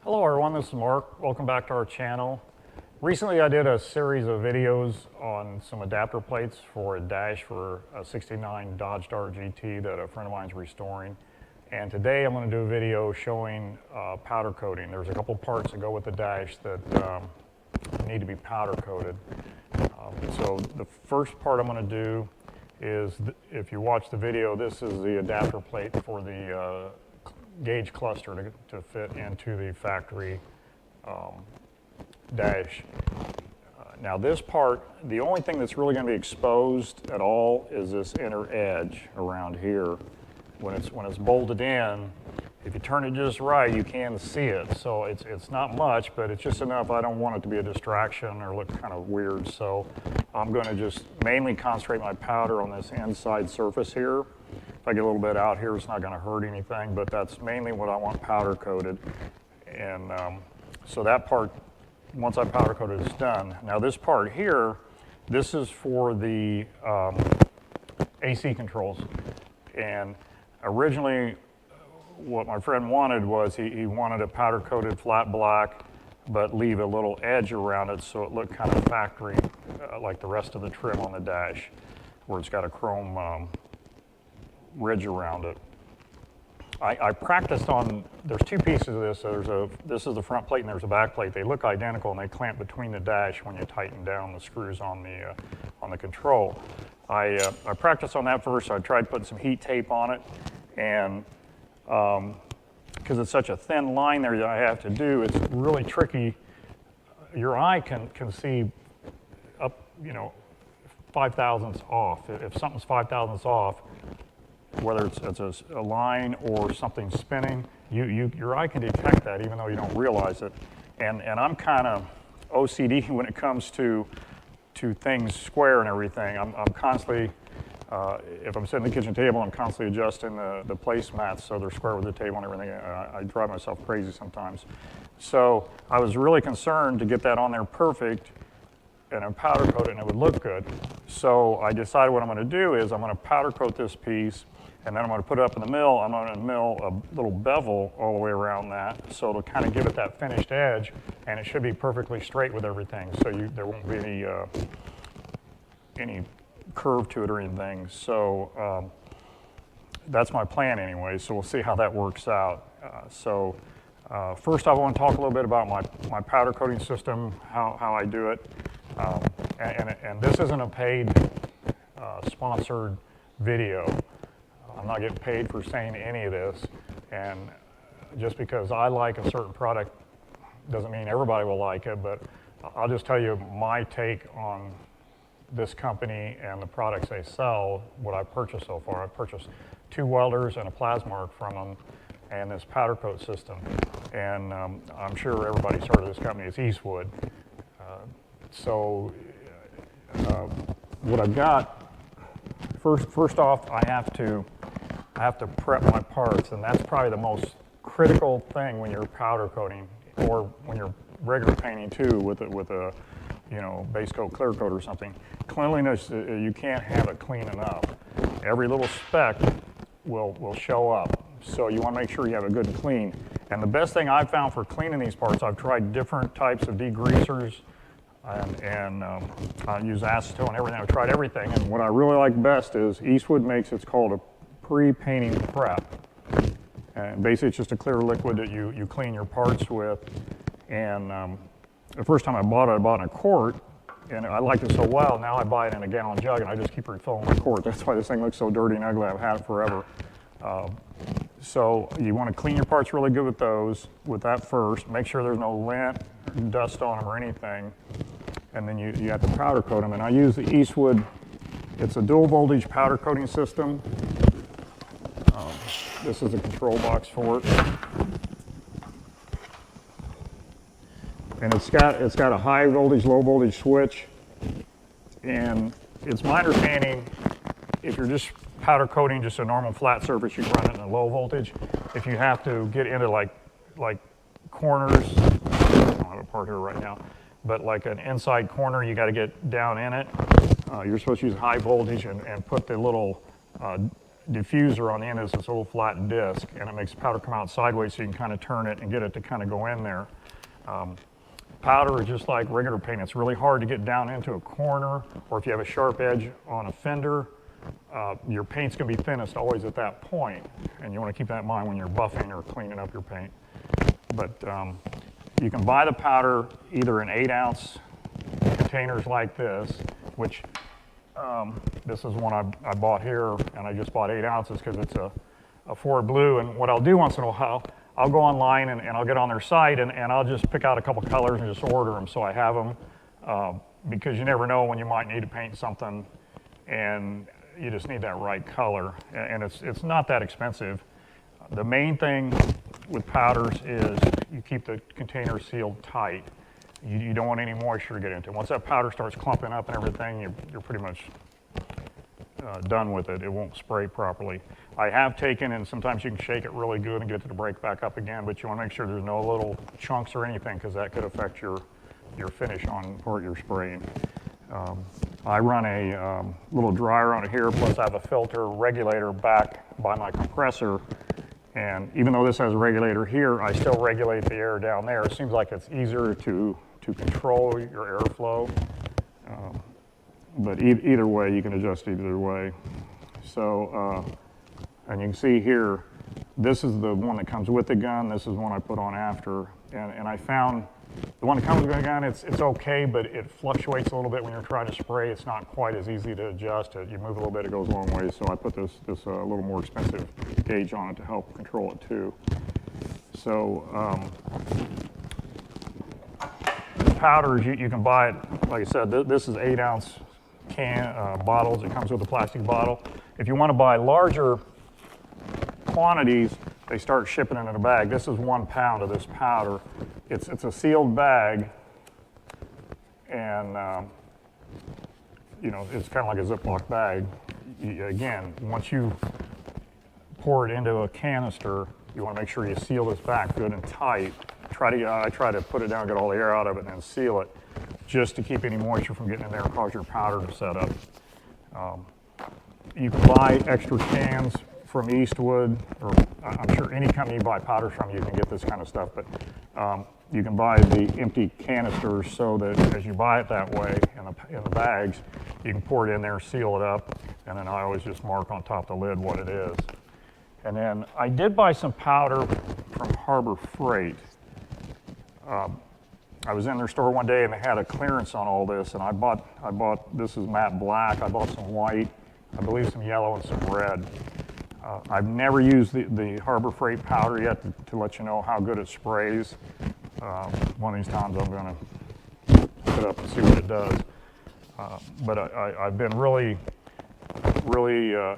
Hello everyone, this is Mark. Welcome back to our channel. Recently I did a series of videos on some adapter plates for a dash for a 69 Dodge Dart GT that a friend of mine is restoring. And today I'm going to do a video showing powder coating. There's a couple parts that go with the dash that need to be powder coated. So the first part I'm going to do is, if you watch the video, this is the adapter plate for the gauge cluster to fit into the factory dash. Now this part, the only thing that's really going to be exposed at all is this inner edge around here. When it's bolted in, if you turn it just right, you can see it. So it's not much, but it's just enough. I don't want it to be a distraction or look kind of weird. So I'm going to just mainly concentrate my powder on this inside surface here. If I get a little bit out here, it's not going to hurt anything, but that's mainly what I want powder coated. And so that part, once I powder coat it, it's done. Now this part here, this is for the AC controls. And originally, what my friend wanted was he wanted a powder coated flat black, but leave a little edge around it so it looked kind of factory, like the rest of the trim on the dash, where it's got a chrome ridge around it. I practiced on, there's two pieces of this. This is the front plate and there's a back plate. They look identical and they clamp between the dash when you tighten down the screws on the control. I practiced on that first. So I tried putting some heat tape on it, and because it's such a thin line there that I have to do, it's really tricky. Your eye can see up, 5 thousandths off. If something's 5 thousandths off, whether it's a line or something spinning, your eye can detect that even though you don't realize it. And I'm kind of OCD when it comes to things square and everything. I'm constantly, if I'm sitting at the kitchen table, I'm constantly adjusting the placemats so they're square with the table and everything. I drive myself crazy sometimes. So I was really concerned to get that on there perfect and then powder coat it and it would look good. So I decided what I'm going to do is I'm going to powder coat this piece, and then I'm going to put it up in the mill. I'm going to mill a little bevel all the way around that, so it'll kind of give it that finished edge, and it should be perfectly straight with everything, so there won't be any curve to it or anything. So that's my plan anyway, so we'll see how that works out. First I want to talk a little bit about my powder coating system, how I do it. And this isn't a paid sponsored video. I'm not getting paid for saying any of this, and just because I like a certain product doesn't mean everybody will like it, but I'll just tell you my take on this company and the products they sell, what I've purchased so far. I've purchased 2 welders and a plasma arc from them, and this powder coat system. And I'm sure everybody's heard of this company. It's Eastwood. What I've got, first off, I have to prep my parts, and that's probably the most critical thing when you're powder coating, or when you're regular painting too, with a base coat, clear coat or something. Cleanliness, you can't have it clean enough. Every little speck will show up, so you want to make sure you have a good clean. And the best thing I've found for cleaning these parts, I've tried different types of degreasers, and I use acetone and everything. I've tried everything, and what I really like best is Eastwood makes, it's called a pre-painting prep. And basically it's just a clear liquid that you clean your parts with. And the first time I bought it in a quart, and I liked it so well, now I buy it in a gallon jug and I just keep refilling my quart. That's why this thing looks so dirty and ugly. I've had it forever. So you want to clean your parts really good with that first. Make sure there's no lint, dust on them or anything. And then you have to powder coat them. And I use the Eastwood, it's a dual voltage powder coating system. This is the control box for it. And it's got a high voltage, low voltage switch. And it's my understanding, if you're just powder coating just a normal flat surface, you can run it in a low voltage. If you have to get into like corners, I don't have a part here right now, but like an inside corner, you got to get down in it. You're supposed to use high voltage and put the little diffuser on the end is this little flat disc, and it makes powder come out sideways so you can kind of turn it and get it to kind of go in there. Powder is just like regular paint. It's really hard to get down into a corner, or if you have a sharp edge on a fender, your paint's going to be thinnest always at that point, and you want to keep that in mind when you're buffing or cleaning up your paint. But you can buy the powder either in 8-ounce containers like this, which this is one I bought here, and I just bought 8 ounces because it's a Ford Blue. And what I'll do once in a while, I'll go online and I'll get on their site and I'll just pick out a couple colors and just order them so I have them, because you never know when you might need to paint something and you just need that right color. And it's not that expensive. The main thing with powders is you keep the container sealed tight. You don't want any moisture to get into it. Once that powder starts clumping up and everything, you're pretty much done with it. It won't spray properly. I have taken, and sometimes you can shake it really good and get it to break back up again, but you want to make sure there's no little chunks or anything, because that could affect your finish on part you're spraying. I run a little dryer on it here, plus I have a filter regulator back by my compressor. And even though this has a regulator here, I still regulate the air down there. It seems like it's easier to control your airflow. But either way, you can adjust either way. So, and you can see here, this is the one that comes with the gun. This is one I put on after. And I found the one that comes with the gun, it's okay, but it fluctuates a little bit when you're trying to spray. It's not quite as easy to adjust. You move a little bit, it goes a long way. So I put this a little more expensive gauge on it to help control it too. So the powders, you can buy it, like I said, this is 8-ounce bottles. It comes with a plastic bottle. If you want to buy larger quantities, they start shipping it in a bag. This is 1 pound of this powder. It's a sealed bag, and you know, it's kind of like a Ziploc bag. Again, once you pour it into a canister, you want to make sure you seal this back good and tight. I try to put it down, get all the air out of it, and then seal it, just to keep any moisture from getting in there and cause your powder to set up. You can buy extra cans from Eastwood, or I'm sure any company you buy powders from, you can get this kind of stuff, but you can buy the empty canisters so that as you buy it that way in the bags, you can pour it in there, seal it up, and then I always just mark on top of the lid what it is. And then I did buy some powder from Harbor Freight. I was in their store one day and they had a clearance on all this, and I bought this is matte black, I bought some white, I believe some yellow and some red. I've never used the Harbor Freight powder yet to let you know how good it sprays. One of these times I'm going to put it up and see what it does. But I've been really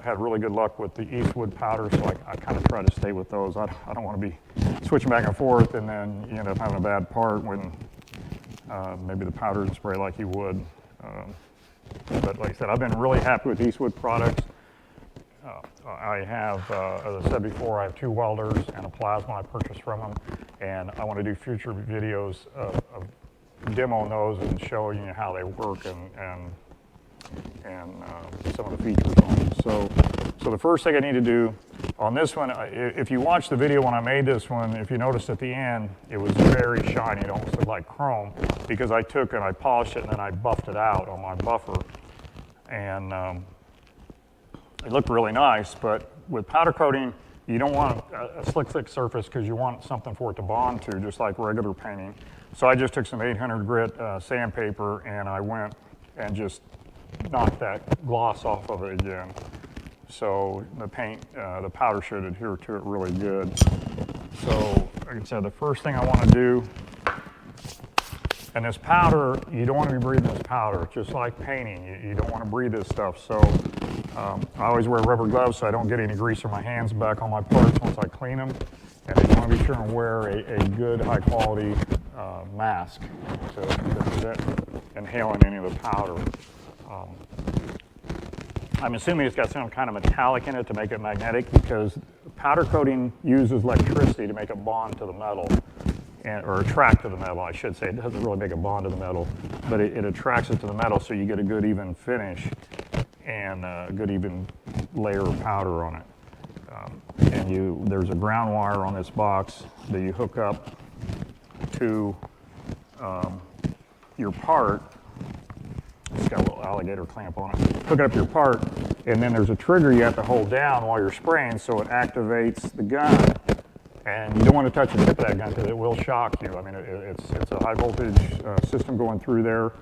had really good luck with the Eastwood powder, so I kind of try to stay with those. I don't want to be switching back and forth and then you end up having a bad part when maybe the powder doesn't spray like you would. But like I said, I've been really happy with Eastwood products. I have, as I said before, I have 2 welders and a plasma I purchased from them, and I want to do future videos of demoing those and showing you how they work and some of the features on them. So the first thing I need to do on this one, if you watch the video when I made this one, if you noticed at the end, it was very shiny. It almost looked like chrome, because I took and I polished it and then I buffed it out on my buffer. And it looked really nice, but with powder coating, you don't want a slick, thick surface because you want something for it to bond to, just like regular painting. So I just took some 800 grit sandpaper and I went and just knocked that gloss off of it again. So the paint, the powder should adhere to it really good. So like I said, the first thing I want to do, and this powder, you don't want to be breathing this powder, just like painting. You don't want to breathe this stuff. So I always wear rubber gloves so I don't get any grease on my hands back on my parts once I clean them. And you want to be sure and wear a good, high quality mask to prevent inhaling any of the powder. I'm assuming it's got some kind of metallic in it to make it magnetic, because powder coating uses electricity to make it bond to the metal, or attract to the metal, I should say. It doesn't really make a bond to the metal, but it attracts it to the metal so you get a good even finish and a good even layer of powder on it. And there's a ground wire on this box that you hook up to your part. It's got a little alligator clamp on it. Hook it up to your part, and then there's a trigger you have to hold down while you're spraying so it activates the gun. And you don't want to touch the tip of that gun because it will shock you. I mean, it's a high voltage system going through there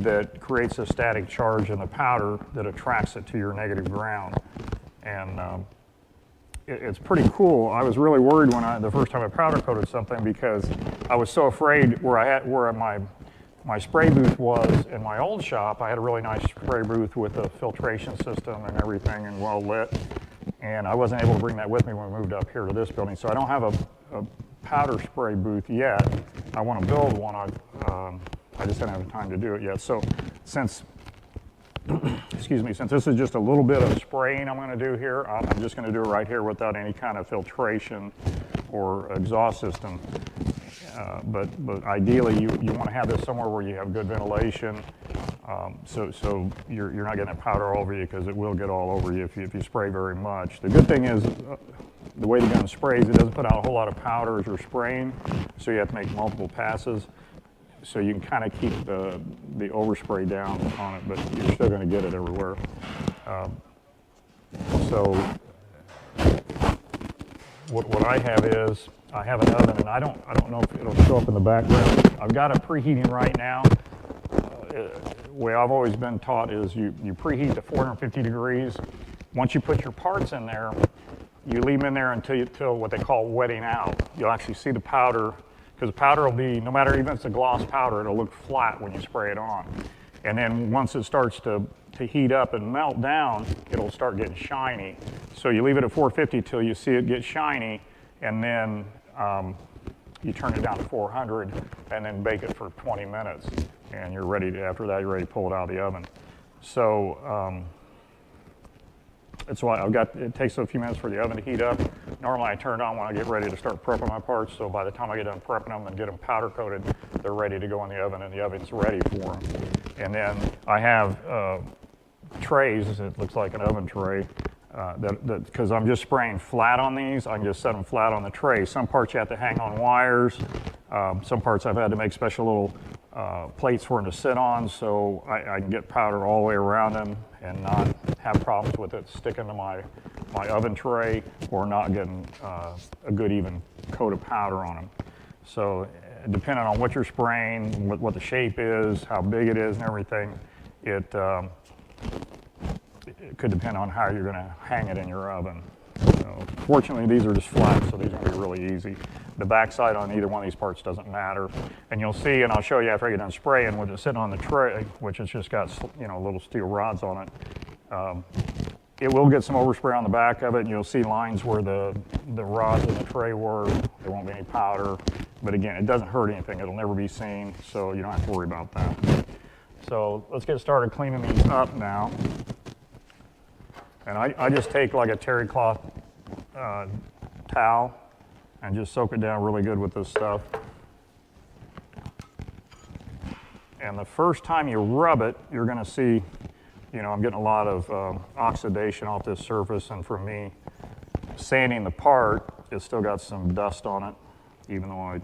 that creates a static charge in the powder that attracts it to your negative ground. And it's pretty cool. I was really worried when the first time I powder coated something because I was so afraid where my spray booth was in my old shop. I had a really nice spray booth with a filtration system and everything and well lit. And I wasn't able to bring that with me when we moved up here to this building. So I don't have a powder spray booth yet. I want to build one. I just didn't have the time to do it yet. So since this is just a little bit of spraying I'm going to do here, I'm just going to do it right here without any kind of filtration or exhaust system. But ideally, you want to have this somewhere where you have good ventilation, so you're not getting powder all over you because it will get all over you if you spray very much. The good thing is the way the gun sprays, it doesn't put out a whole lot of powder as you're spraying, so you have to make multiple passes. So you can kind of keep the overspray down on it, but you're still going to get it everywhere. So what I have is I have an oven, and I don't know if it'll show up in the background. I've got it preheating right now. The way I've always been taught is you preheat to 450 degrees. Once you put your parts in there, you leave them in there until what they call wetting out. You'll actually see the powder, because the powder will be, no matter even if it's a gloss powder, it'll look flat when you spray it on. And then once it starts to heat up and melt down, it'll start getting shiny. So you leave it at 450 till you see it get shiny, and then you turn it down to 400 and then bake it for 20 minutes. And you're ready to, after that, you're ready to pull it out of the oven. So that's why it takes a few minutes for the oven to heat up. Normally I turn it on when I get ready to start prepping my parts, so by the time I get done prepping them and get them powder coated, they're ready to go in the oven, and the oven's ready for them. And then I have trays, it looks like an oven tray, because I'm just spraying flat on these, I can just set them flat on the tray. Some parts you have to hang on wires, some parts I've had to make special little plates for them to sit on, so I can get powder all the way around them and not have problems with it sticking to my oven tray or not getting a good even coat of powder on them. So depending on what you're spraying, what the shape is, how big it is and everything, it could depend on how you're going to hang it in your oven. So, fortunately, these are just flat, so these are going to be really easy. The backside on either one of these parts doesn't matter. And you'll see, and I'll show you after I get done spraying, with it sitting on the tray, which has just got little steel rods on it. It will get some overspray on the back of it, and you'll see lines where the rods in the tray were. There won't be any powder. But again, it doesn't hurt anything. It'll never be seen, so you don't have to worry about that. So let's get started cleaning these up now. And I just take like a terry cloth towel and just soak it down really good with this stuff. And the first time you rub it, you're going to see, I'm getting a lot of oxidation off this surface, and for me, sanding the part, it's still got some dust on it, even though I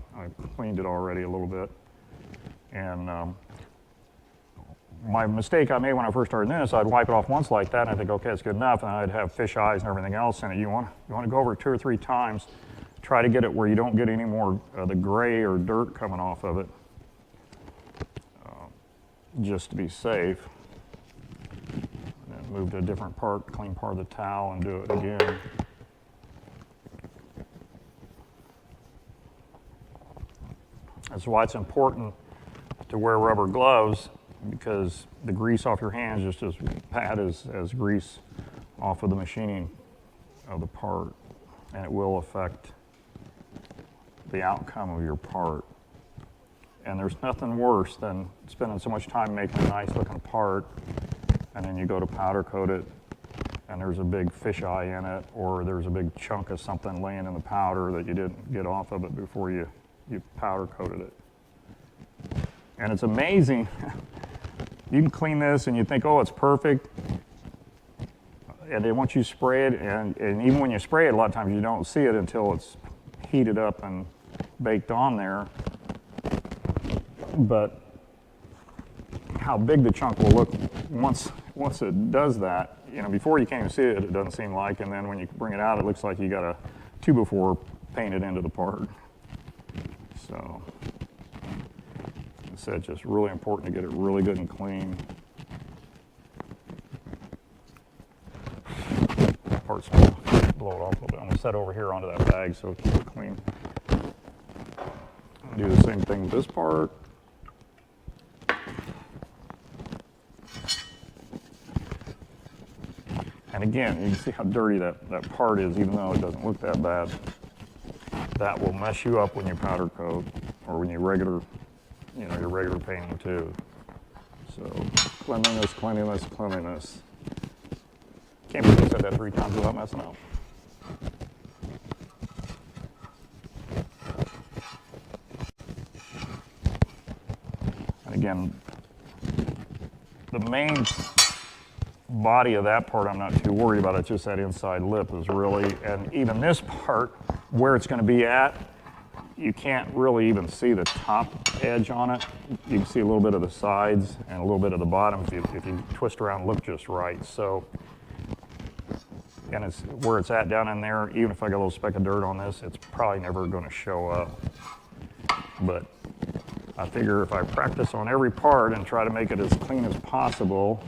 cleaned it already a little bit. And my mistake I made when I first started doing this, I'd wipe it off once like that, and I think, okay, it's good enough, and I'd have fish eyes and everything else in it. You want to go over it 2 or 3 times, try to get it where you don't get any more the gray or dirt coming off of it, just to be safe. And then move to a different part, clean part of the towel, and do it again. That's why it's important to wear rubber gloves, because the grease off your hands is just as bad as grease off of the machining of the part, and it will affect the outcome of your part. And there's nothing worse than spending so much time making a nice looking part, and then you go to powder coat it, and there's a big fish eye in it, or there's a big chunk of something laying in the powder that you didn't get off of it before you powder coated it. And it's amazing. You can clean this and you think, oh, it's perfect. and then once you spray it, and even when you spray it, a lot of times you don't see it until it's heated up and baked on there. But how big the chunk will look once it does that, you know, before you can't even see it, it doesn't seem like, and then when you bring it out, it looks like you got a 2x4 painted into the part. So, as I said, just really important to get it really good and clean. Part's going to blow it off a little bit. I'm going to set it over here onto that bag so it keeps it clean. Do the same thing with this part. And again, you can see how dirty that part is, even though it doesn't look that bad. That will mess you up when you powder coat or when you regular, you know, your regular painting too. So cleanliness, cleanliness, cleanliness. Can't believe I said that 3 times without messing up. And again, the main body of that part I'm not too worried about. It's just that inside lip is really, and even this part where it's going to be at, you can't really even see the top edge on it. You can see a little bit of the sides and a little bit of the bottom if you twist around and look just right. So, and it's where it's at down in there, even if I got a little speck of dirt on this, it's probably never going to show up. But I figure if I practice on every part and try to make it as clean as possible,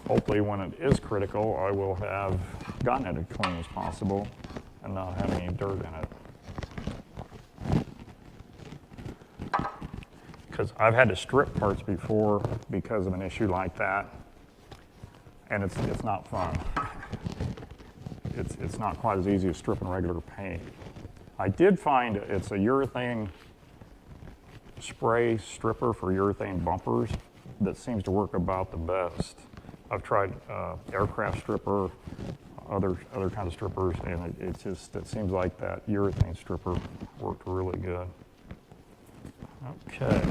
hopefully when it is critical, I will have gotten it as clean as possible and not have any dirt in it. Because I've had to strip parts before because of an issue like that, and it's not fun. It's not quite as easy as stripping regular paint. I did find it's a urethane spray stripper for urethane bumpers that seems to work about the best. I've tried aircraft stripper, other kinds of strippers, and it seems like that urethane stripper worked really good. Okay,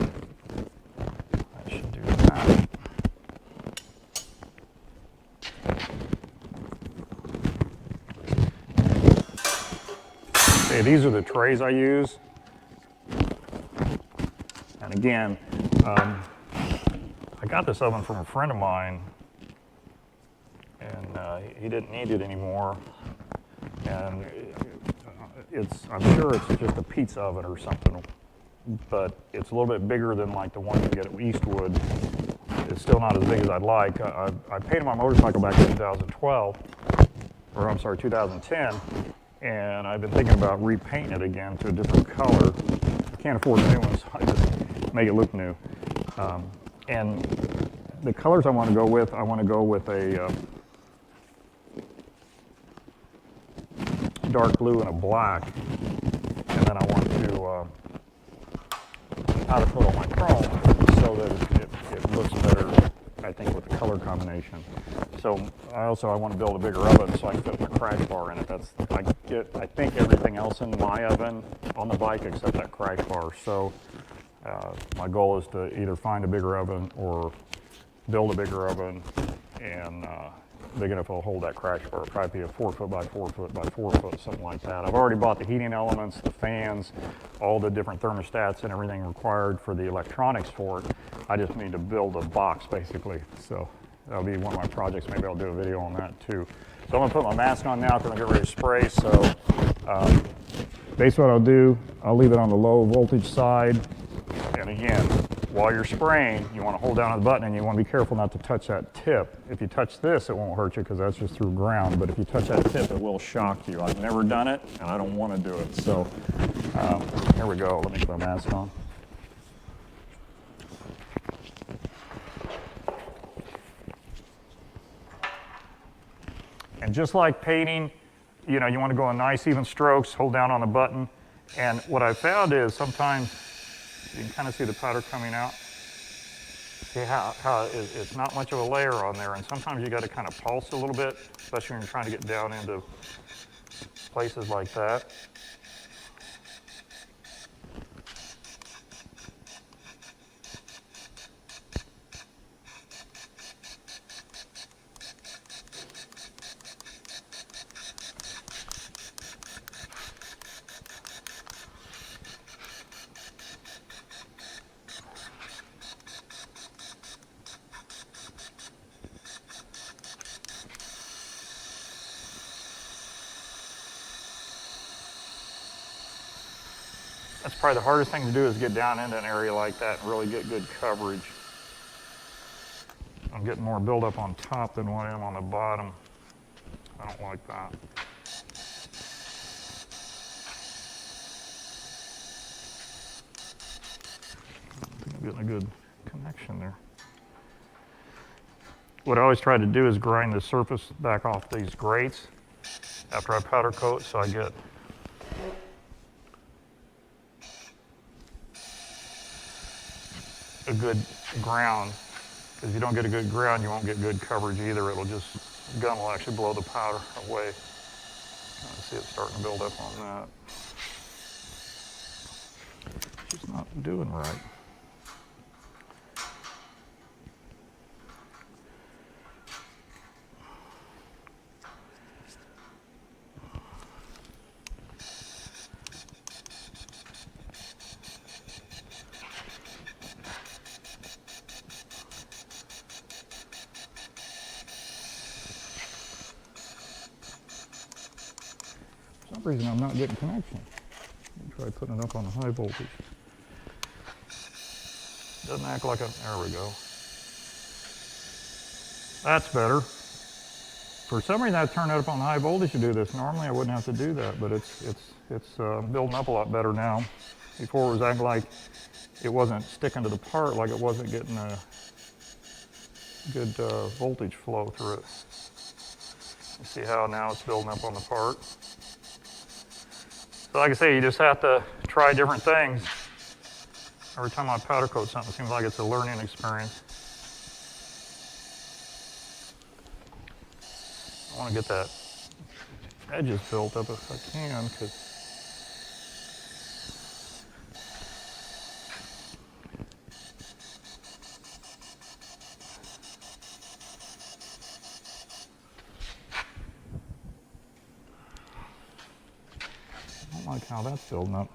I should do that. Okay, these are the trays I use. And again, I got this oven from a friend of mine, and he didn't need it anymore. And I'm sure it's just a pizza oven or something, but it's a little bit bigger than like the one you get at Eastwood. It's still not as big as I'd like. I painted my motorcycle back in 2012, or I'm sorry, 2010, and I've been thinking about repainting it again to a different color. I can't afford a new one, so I just make it look new. And the colors I want to go with a dark blue and a black, and then I want to powder coat on my chrome so that it looks better, I think, with the color combination. So I want to build a bigger oven so I can fit my crash bar in it. I think everything else in my oven on the bike except that crash bar. So my goal is to either find a bigger oven or build a bigger oven and big enough to hold that crash bar. Probably be a 4 foot by 4 foot by 4 foot, something like that. I've already bought the heating elements, the fans, all the different thermostats and everything required for the electronics for it. I just need to build a box basically. So that'll be one of my projects. Maybe I'll do a video on that too. So I'm gonna put my mask on now because I'm getting ready to spray. So basically what I'll do, I'll leave it on the low voltage side. And again, while you're spraying, you want to hold down on the button and you want to be careful not to touch that tip. If you touch this, it won't hurt you because that's just through ground. But if you touch that tip, it will shock you. I've never done it and I don't want to do it. So here we go. Let me put my mask on. And just like painting, you know, you want to go in nice even strokes, hold down on the button. And what I found is sometimes you can kind of see the powder coming out. See how it's not much of a layer on there, and sometimes you got to kind of pulse a little bit, especially when you're trying to get down into places like that. That's probably the hardest thing to do is get down into an area like that and really get good coverage. I'm getting more buildup on top than what I am on the bottom. I don't like that. I think I'm getting a good connection there. What I always try to do is grind the surface back off these grates after I powder coat, so I get a good ground. Because if you don't get a good ground, you won't get good coverage either. It'll just, the gun will actually blow the powder away. I see it starting to build up on that. It's not doing right. For some reason I'm not getting connection. Try putting it up on the high voltage. Doesn't act like a, there we go. That's better. For some reason I turned it up on high voltage to do this. Normally I wouldn't have to do that, but it's building up a lot better now. Before it was acting like it wasn't sticking to the part, like it wasn't getting a good voltage flow through it. You see how now it's building up on the part. So like I say, you just have to try different things. Every time I powder coat something, it seems like it's a learning experience. I want to get that edges built up if I can, because I don't like how that's building up.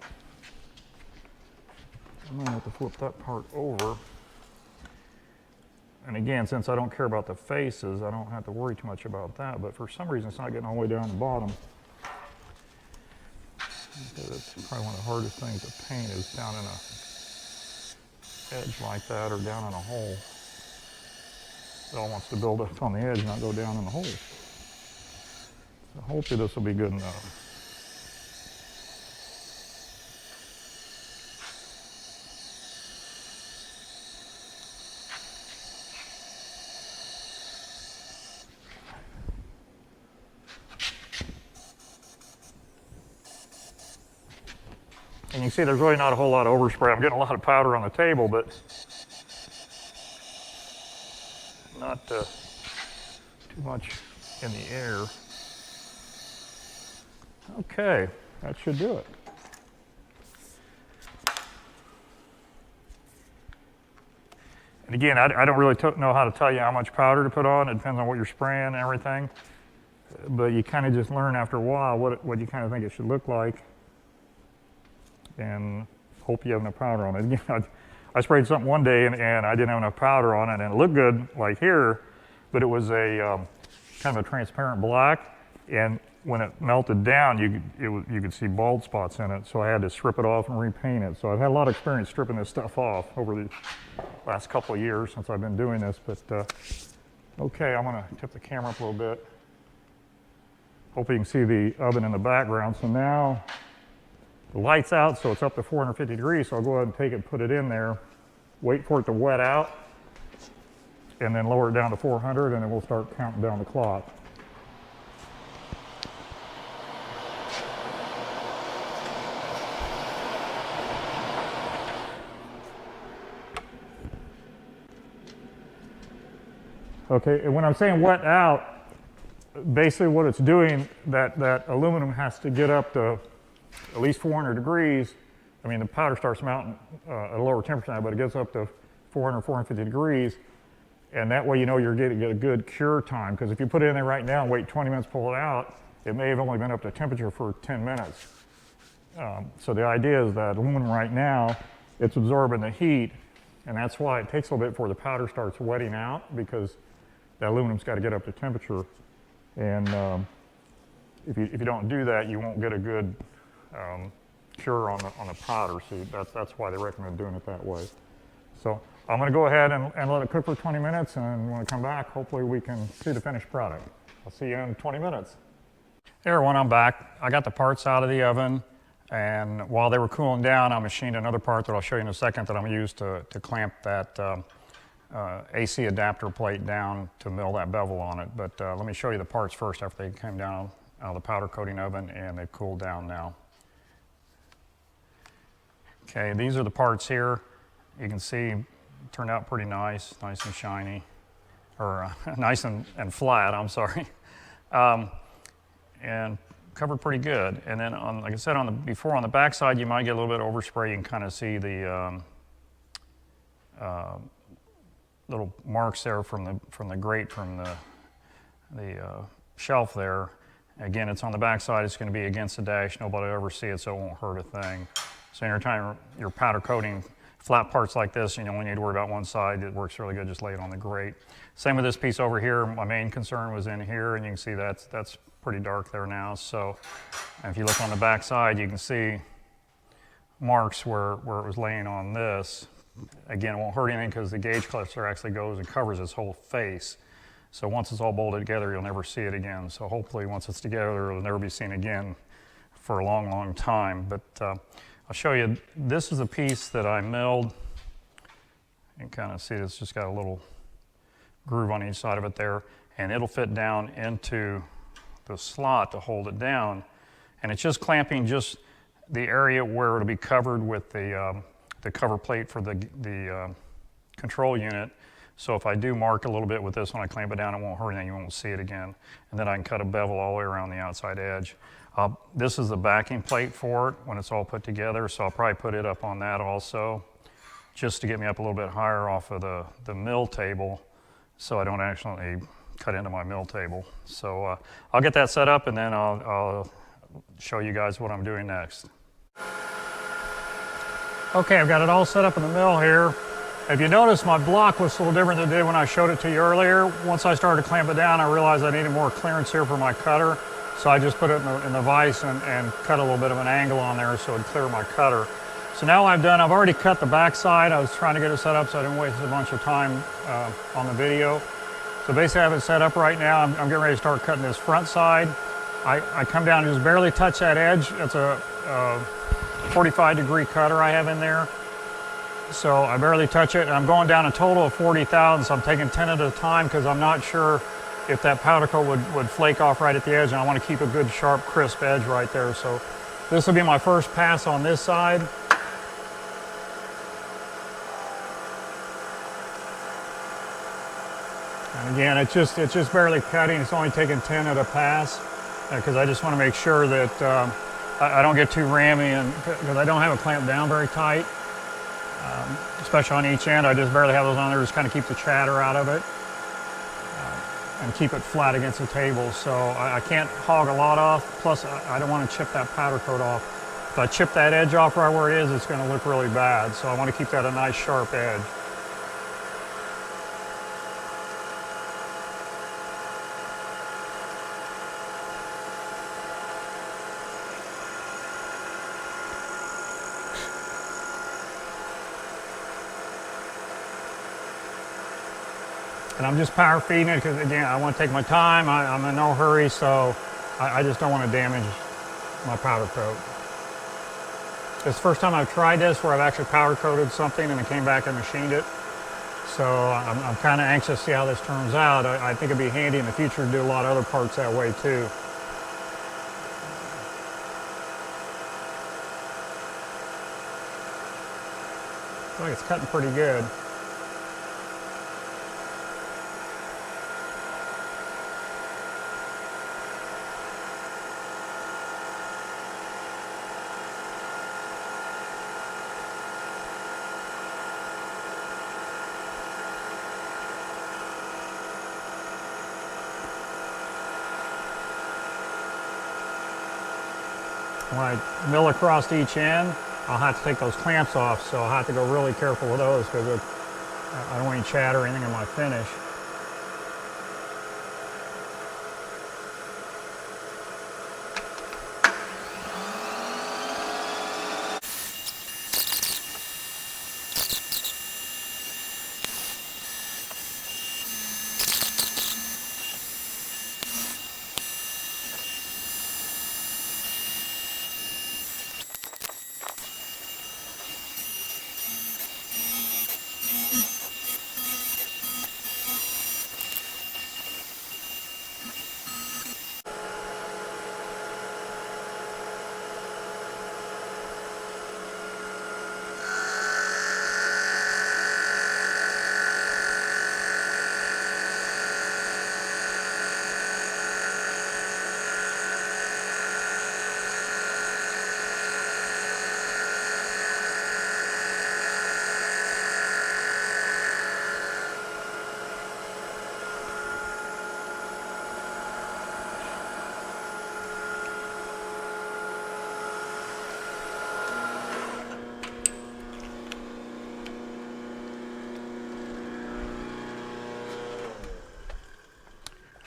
I might have to flip that part over. And again, since I don't care about the faces, I don't have to worry too much about that. But for some reason, it's not getting all the way down the bottom. That's probably one of the hardest things to paint is down in a edge like that or down in a hole. It all wants to build up on the edge, not go down in the hole. So hopefully this will be good enough. And you can see there's really not a whole lot of overspray. I'm getting a lot of powder on the table, but not too much in the air. Okay, that should do it. And again, I don't really know how to tell you how much powder to put on. It depends on what you're spraying and everything. But you kind of just learn after a while what you kind of think it should look like. And hope you have enough powder on it. Again, I sprayed something one day and I didn't have enough powder on it, and it looked good like here, but it was a kind of a transparent black, and when it melted down, you could see bald spots in it, so I had to strip it off and repaint it. So I've had a lot of experience stripping this stuff off over the last couple of years since I've been doing this, but okay, I'm gonna tip the camera up a little bit. Hope you can see the oven in the background. So now, the light's out, so it's up to 450 degrees, so I'll go ahead and take it and put it in there, wait for it to wet out, and then lower it down to 400, and then we'll start counting down the clock. Okay, and when I'm saying wet out, basically what it's doing, that aluminum has to get up to at least 400 degrees. I mean, the powder starts melting at a lower temperature now, but it gets up to 400, 450 degrees. And that way you know you're getting a good cure time, because if you put it in there right now and wait 20 minutes to pull it out, it may have only been up to temperature for 10 minutes. So the idea is that aluminum right now, it's absorbing the heat, and that's why it takes a little bit before the powder starts wetting out, because the aluminum's got to get up to temperature. And if you don't do that, you won't get a good cure on the powder. See, that's why they recommend doing it that way. So I'm going to go ahead and let it cook for 20 minutes, and when I come back, hopefully we can see the finished product. I'll see you in 20 minutes. Hey everyone, I'm back. I got the parts out of the oven, and while they were cooling down, I machined another part that I'll show you in a second that I'm going to use to clamp that AC adapter plate down to mill that bevel on it. But let me show you the parts first after they came down out of the powder coating oven and they've cooled down now. Okay, these are the parts here. You can see it turned out pretty nice and shiny, or nice and flat, I'm sorry. And covered pretty good. And then, like I said, before on the back side, you might get a little bit of overspray. You can kind of see the little marks there from the grate from the shelf there. Again, it's on the back side. It's going to be against the dash. Nobody will ever see it, so it won't hurt a thing. So anytime you're powder coating flat parts like this, you only need to worry about one side. It works really good. Just lay it on the grate. Same with this piece over here. My main concern was in here, and you can see that's pretty dark there now. So if you look on the back side, you can see marks where it was laying on this. Again, it won't hurt anything because the gauge cluster actually goes and covers this whole face. So once it's all bolted together, you'll never see it again. So hopefully once it's together, it'll never be seen again for a long, long time. But I'll show you, this is a piece that I milled. You can kind of see it's just got a little groove on each side of it there, and it'll fit down into the slot to hold it down. And it's just clamping just the area where it'll be covered with the cover plate for the control unit. So if I do mark a little bit with this when I clamp it down, it won't hurt anything, you won't see it again. And then I can cut a bevel all the way around the outside edge. This is the backing plate for it when it's all put together, so I'll probably put it up on that also, just to get me up a little bit higher off of the mill table so I don't actually cut into my mill table. So I'll get that set up and then I'll show you guys what I'm doing next. Okay, I've got it all set up in the mill here. If you notice, my block was a little different than it did when I showed it to you earlier. Once I started to clamp it down, I realized I needed more clearance here for my cutter. So I just put it in the vise and cut a little bit of an angle on there so it'd clear my cutter. So now I've already cut the back side. I was trying to get it set up so I didn't waste a bunch of time on the video. So basically I have it set up right now. I'm getting ready to start cutting this front side. I come down and just barely touch that edge. It's a 45-degree cutter I have in there. So I barely touch it, and I'm going down a total of 40 thousandths. I'm taking 10 at a time because I'm not sure if that powder coat would flake off right at the edge, and I want to keep a good, sharp, crisp edge right there. So this will be my first pass on this side. And again, it's just barely cutting. It's only taking 10 at a pass because I just want to make sure that I don't get too rammy, and because I don't have it clamped down very tight. Especially on each end, I just barely have those on there, just kind of keep the chatter out of it and keep it flat against the table. So I can't hog a lot off, plus I don't want to chip that powder coat off. If I chip that edge off right where it is, it's going to look really bad. So I want to keep that a nice sharp edge. And I'm just power feeding it because, again, I want to take my time. I'm in no hurry, so I just don't want to damage my powder coat. It's the first time I've tried this where I've actually powder coated something and then came back and machined it. So I'm kind of anxious to see how this turns out. I think it'd be handy in the future to do a lot of other parts that way too. I feel like it's cutting pretty good. When I mill across each end, I'll have to take those clamps off, so I'll have to go really careful with those because I don't want any chatter or anything in my finish.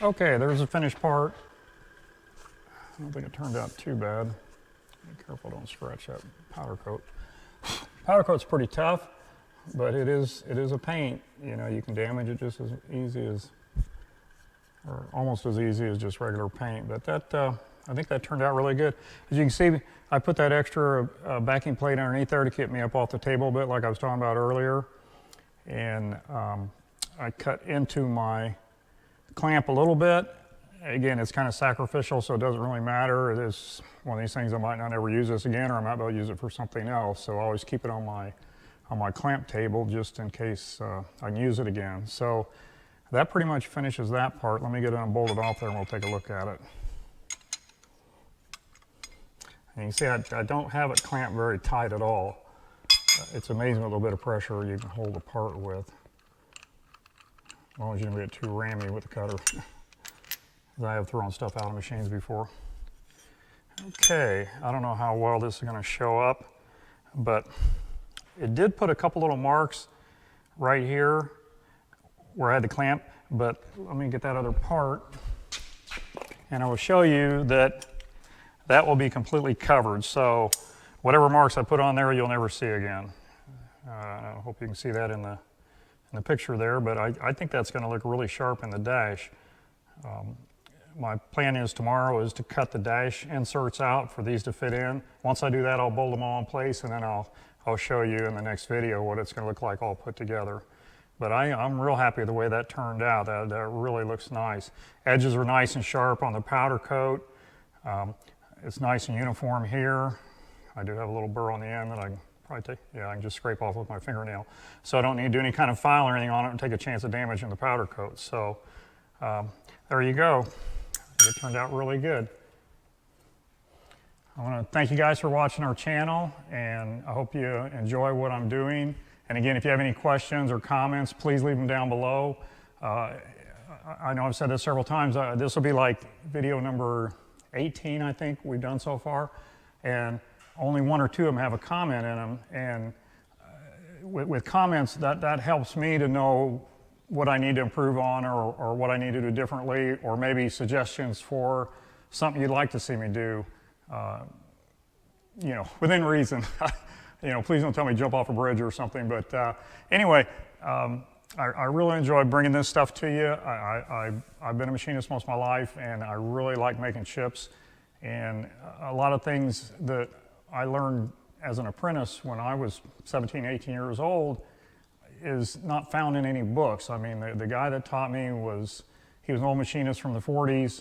Okay, there's the finished part. I don't think it turned out too bad. Be careful, don't scratch that powder coat. Powder coat's pretty tough, but it is a paint. You know, you can damage it just as easy as, or almost as easy as just regular paint. But that, I think that turned out really good. As you can see, I put that extra backing plate underneath there to keep me up off the table a bit, like I was talking about earlier. And I cut into my clamp a little bit. Again, it's kind of sacrificial, so it doesn't really matter. It is one of these things I might not ever use this again, or I might be able to use it for something else. So I always keep it on my clamp table just in case I can use it again. So that pretty much finishes that part. Let me get it unbolted off there and we'll take a look at it. And you can see I don't have it clamped very tight at all. It's amazing what a little bit of pressure you can hold the part with. As long as you don't get too rammy with the cutter. I have thrown stuff out of machines before. Okay, I don't know how well this is going to show up, but it did put a couple little marks right here where I had the clamp, but let me get that other part, and I will show you that that will be completely covered. So whatever marks I put on there, you'll never see again. I hope you can see that in the picture there, but I think that's going to look really sharp in the dash. My plan is tomorrow is to cut the dash inserts out for these to fit in. Once I do that, I'll bolt them all in place, and then I'll show you in the next video what it's going to look like all put together. But I'm real happy the way that turned out. That really looks nice. Edges are nice and sharp on the powder coat. It's nice and uniform here. I do have a little burr on the end that I can probably take, yeah, I can just scrape off with my fingernail. So I don't need to do any kind of file or anything on it and take a chance of damaging the powder coat. So there you go. It turned out really good. I want to thank you guys for watching our channel, and I hope you enjoy what I'm doing. And again, if you have any questions or comments, please leave them down below. I know I've said this several times. This will be like video number 18, I think, we've done so far. And only one or two of them have a comment in them. And with comments, that helps me to know what I need to improve on, or what I need to do differently, or maybe suggestions for something you'd like to see me do, you know, within reason. You know, please don't tell me jump off a bridge or something. But anyway, I really enjoy bringing this stuff to you. I've been a machinist most of my life, and I really like making chips. And a lot of things that I learned as an apprentice when I was 17, 18 years old is not found in any books. I mean, the guy that taught me he was an old machinist from the 40s,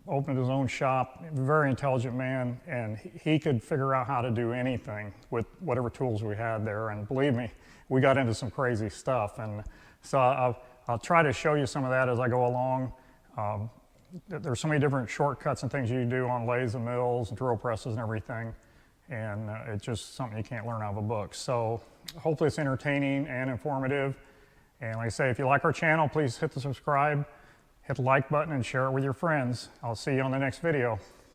opened his own shop, very intelligent man, and he could figure out how to do anything with whatever tools we had there. And believe me, we got into some crazy stuff. And so I'll try to show you some of that as I go along. There's so many different shortcuts and things you can do on lathes and mills and drill presses and everything. And it's just something you can't learn out of a book. So hopefully it's entertaining and informative. And like I say, if you like our channel, please hit the subscribe, hit the like button, and share it with your friends. I'll see you on the next video.